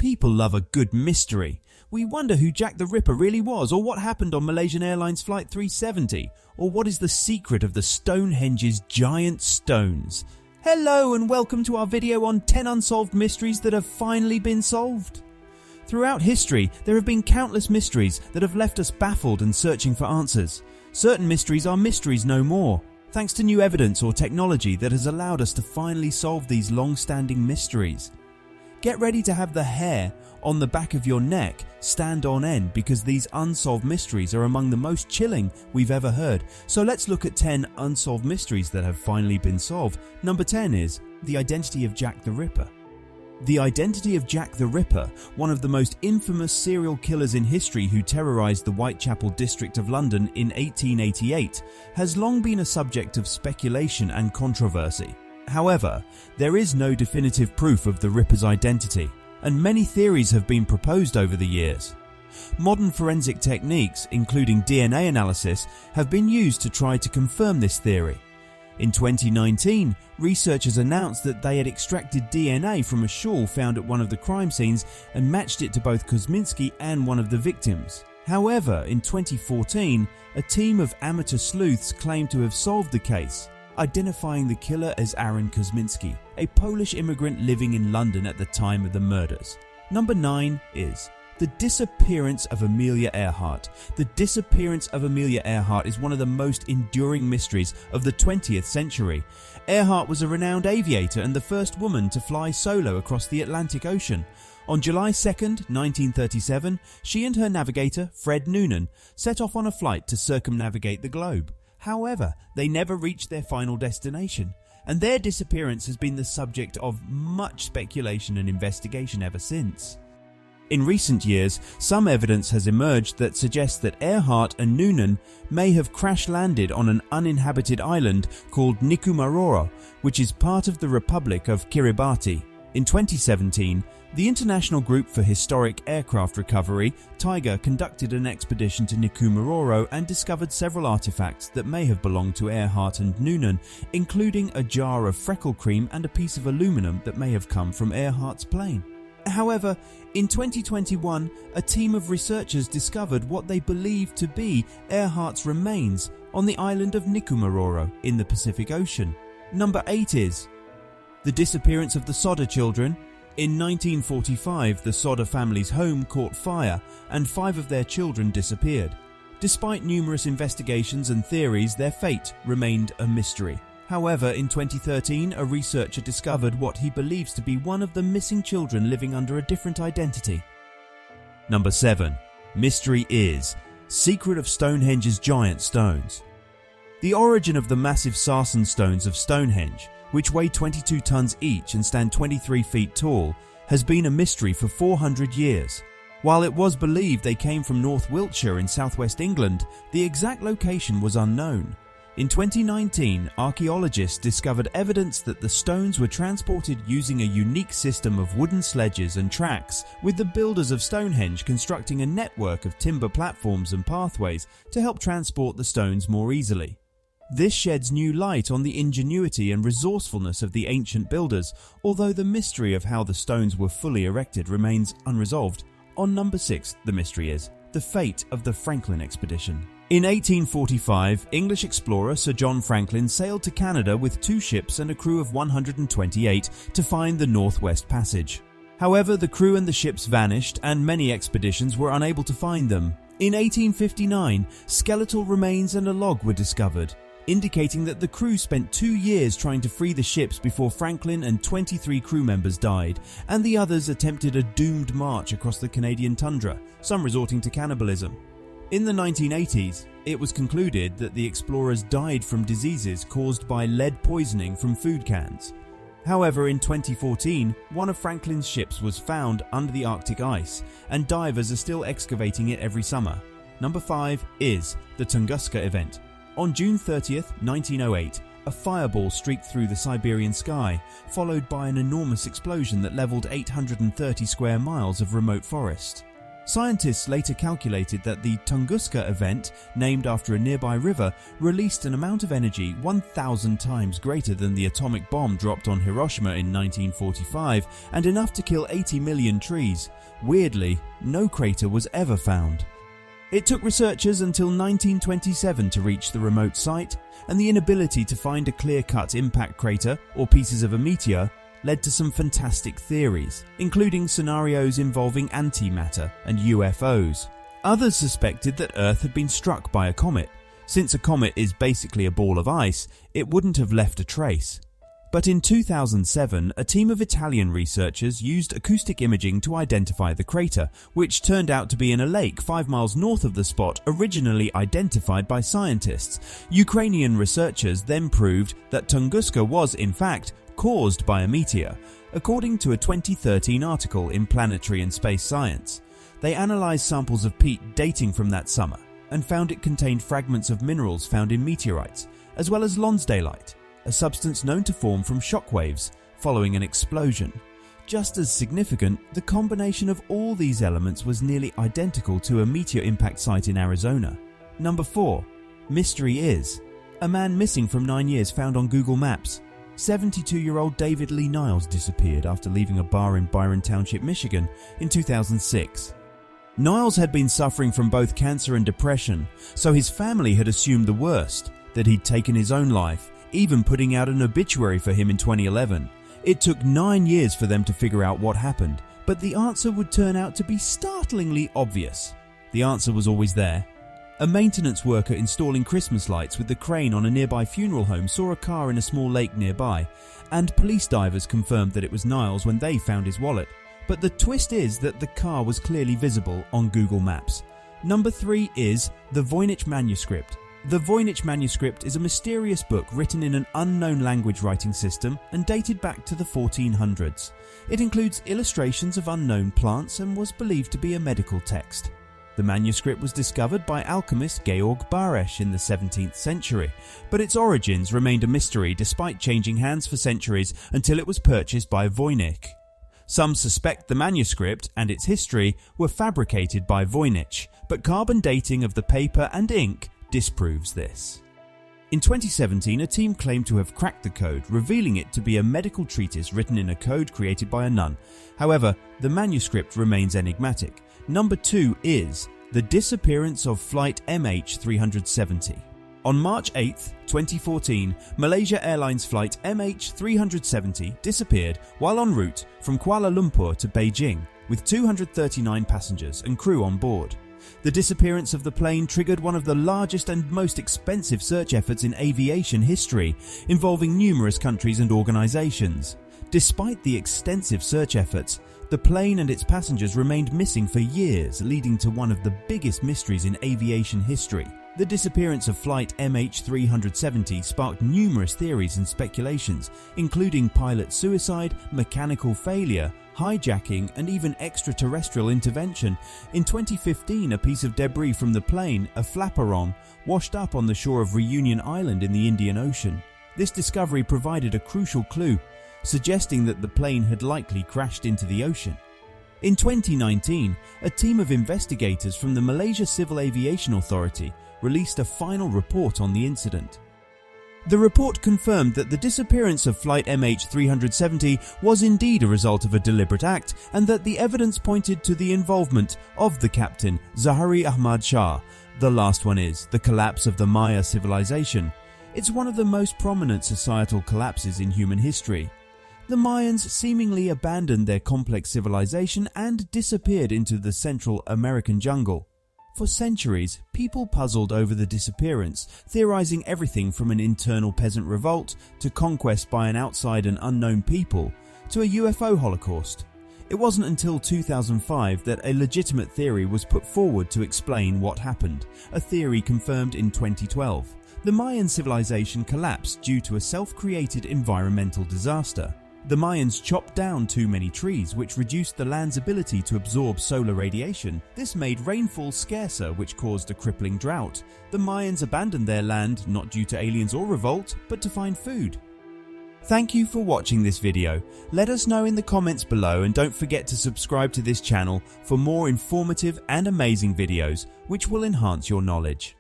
People love a good mystery. We wonder who Jack the Ripper really was, or what happened on Malaysian Airlines Flight 370, or what is the secret of the Stonehenges' giant stones. Hello and welcome to our video on 10 unsolved mysteries that have finally been solved. Throughout history, there have been countless mysteries that have left us baffled and searching for answers. Certain mysteries are mysteries no more, thanks to new evidence or technology that has allowed us to finally solve these long-standing mysteries. Get ready to have the hair on the back of your neck stand on end because these unsolved mysteries are among the most chilling we've ever heard. So let's look at 10 unsolved mysteries that have finally been solved. Number 10 is the identity of Jack the Ripper. The identity of Jack the Ripper, one of the most infamous serial killers in history who terrorized the Whitechapel district of London in 1888, has long been a subject of speculation and controversy. However, there is no definitive proof of the Ripper's identity, and many theories have been proposed over the years. Modern forensic techniques, including DNA analysis, have been used to try to confirm this theory. In 2019, researchers announced that they had extracted DNA from a shawl found at one of the crime scenes and matched it to both Kosminski and one of the victims. However, in 2014, a team of amateur sleuths claimed to have solved the case, identifying the killer as Aaron Kosminski, a Polish immigrant living in London at the time of the murders. Number 9 is the disappearance of Amelia Earhart. The disappearance of Amelia Earhart is one of the most enduring mysteries of the 20th century. Earhart was a renowned aviator and the first woman to fly solo across the Atlantic Ocean. On July 2, 1937, she and her navigator, Fred Noonan, set off on a flight to circumnavigate the globe. However, they never reached their final destination, and their disappearance has been the subject of much speculation and investigation ever since. In recent years, some evidence has emerged that suggests that Earhart and Noonan may have crash-landed on an uninhabited island called Nikumaroro, which is part of the Republic of Kiribati. In 2017, the International Group for Historic Aircraft Recovery, TIGER, conducted an expedition to Nikumaroro and discovered several artifacts that may have belonged to Earhart and Noonan, including a jar of freckle cream and a piece of aluminum that may have come from Earhart's plane. However, in 2021, a team of researchers discovered what they believed to be Earhart's remains on the island of Nikumaroro in the Pacific Ocean. Number 8 is the disappearance of the Sodder children. In 1945, the Sodder family's home caught fire and 5 of their children disappeared. Despite numerous investigations and theories, their fate remained a mystery. However, in 2013, a researcher discovered what he believes to be one of the missing children living under a different identity. Number 7. Mystery is secret of Stonehenge's giant stones. The origin of the massive sarsen stones of Stonehenge, which weigh 22 tons each and stand 23 feet tall, has been a mystery for 400 years. While it was believed they came from North Wiltshire in southwest England, the exact location was unknown. In 2019, archaeologists discovered evidence that the stones were transported using a unique system of wooden sledges and tracks, with the builders of Stonehenge constructing a network of timber platforms and pathways to help transport the stones more easily. This sheds new light on the ingenuity and resourcefulness of the ancient builders, although the mystery of how the stones were fully erected remains unresolved. On number 6, the mystery is the fate of the Franklin expedition. In 1845, English explorer Sir John Franklin sailed to Canada with 2 ships and a crew of 128 to find the Northwest Passage. However, the crew and the ships vanished and many expeditions were unable to find them. In 1859, skeletal remains and a log were discovered, indicating that the crew spent 2 years trying to free the ships before Franklin and 23 crew members died, and the others attempted a doomed march across the Canadian tundra, some resorting to cannibalism. In the 1980s, it was concluded that the explorers died from diseases caused by lead poisoning from food cans. However, in 2014, one of Franklin's ships was found under the Arctic ice, and divers are still excavating it every summer. Number 5 is the Tunguska Event. On June 30th, 1908, a fireball streaked through the Siberian sky, followed by an enormous explosion that leveled 830 square miles of remote forest. Scientists later calculated that the Tunguska Event, named after a nearby river, released an amount of energy 1,000 times greater than the atomic bomb dropped on Hiroshima in 1945 and enough to kill 80 million trees. Weirdly, no crater was ever found. It took researchers until 1927 to reach the remote site, and the inability to find a clear-cut impact crater or pieces of a meteor led to some fantastic theories, including scenarios involving antimatter and UFOs. Others suspected that Earth had been struck by a comet. Since a comet is basically a ball of ice, it wouldn't have left a trace. But in 2007, a team of Italian researchers used acoustic imaging to identify the crater, which turned out to be in a lake 5 miles north of the spot originally identified by scientists. Ukrainian researchers then proved that Tunguska was, in fact, caused by a meteor, according to a 2013 article in Planetary and Space Science. They analysed samples of peat dating from that summer and found it contained fragments of minerals found in meteorites, as well as lonsdaleite, a substance known to form from shockwaves following an explosion. Just as significant, the combination of all these elements was nearly identical to a meteor impact site in Arizona. Number 4. Mystery is a man missing from 9 years found on Google Maps. 72-year-old David Lee Niles disappeared after leaving a bar in Byron Township, Michigan in 2006. Niles had been suffering from both cancer and depression, so his family had assumed the worst, that he'd taken his own life, even putting out an obituary for him in 2011. It took 9 years for them to figure out what happened, but the answer would turn out to be startlingly obvious. The answer was always there. A maintenance worker installing Christmas lights with the crane on a nearby funeral home saw a car in a small lake nearby, and police divers confirmed that it was Niles when they found his wallet. But the twist is that the car was clearly visible on Google Maps. Number 3 is the Voynich Manuscript. The Voynich Manuscript is a mysterious book written in an unknown language writing system and dated back to the 1400s. It includes illustrations of unknown plants and was believed to be a medical text. The manuscript was discovered by alchemist Georg Baresch in the 17th century, but its origins remained a mystery despite changing hands for centuries until it was purchased by Voynich. Some suspect the manuscript and its history were fabricated by Voynich, but carbon dating of the paper and ink disproves this. In 2017, a team claimed to have cracked the code, revealing it to be a medical treatise written in a code created by a nun. However, the manuscript remains enigmatic. Number 2 is the Disappearance of Flight MH370. On March 8, 2014, Malaysia Airlines flight MH370 disappeared while en route from Kuala Lumpur to Beijing, with 239 passengers and crew on board. The disappearance of the plane triggered one of the largest and most expensive search efforts in aviation history, involving numerous countries and organizations. Despite the extensive search efforts, the plane and its passengers remained missing for years, leading to one of the biggest mysteries in aviation history. The disappearance of Flight MH370 sparked numerous theories and speculations, including pilot suicide, mechanical failure, hijacking, and even extraterrestrial intervention. In 2015, a piece of debris from the plane, a flaperon, washed up on the shore of Reunion Island in the Indian Ocean. This discovery provided a crucial clue, suggesting that the plane had likely crashed into the ocean. In 2019, a team of investigators from the Malaysia Civil Aviation Authority released a final report on the incident. The report confirmed that the disappearance of Flight MH370 was indeed a result of a deliberate act, and that the evidence pointed to the involvement of the captain, Zahari Ahmad Shah. The last one is the collapse of the Mayan Civilization. It's one of the most prominent societal collapses in human history. The Mayans seemingly abandoned their complex civilization and disappeared into the Central American jungle. For centuries, people puzzled over the disappearance, theorizing everything from an internal peasant revolt to conquest by an outside and unknown people to a UFO holocaust. It wasn't until 2005 that a legitimate theory was put forward to explain what happened, a theory confirmed in 2012. The Mayan civilization collapsed due to a self-created environmental disaster. The Mayans chopped down too many trees, which reduced the land's ability to absorb solar radiation. This made rainfall scarcer, which caused a crippling drought. The Mayans abandoned their land not due to aliens or revolt, but to find food. Thank you for watching this video. Let us know in the comments below, and don't forget to subscribe to this channel for more informative and amazing videos which will enhance your knowledge.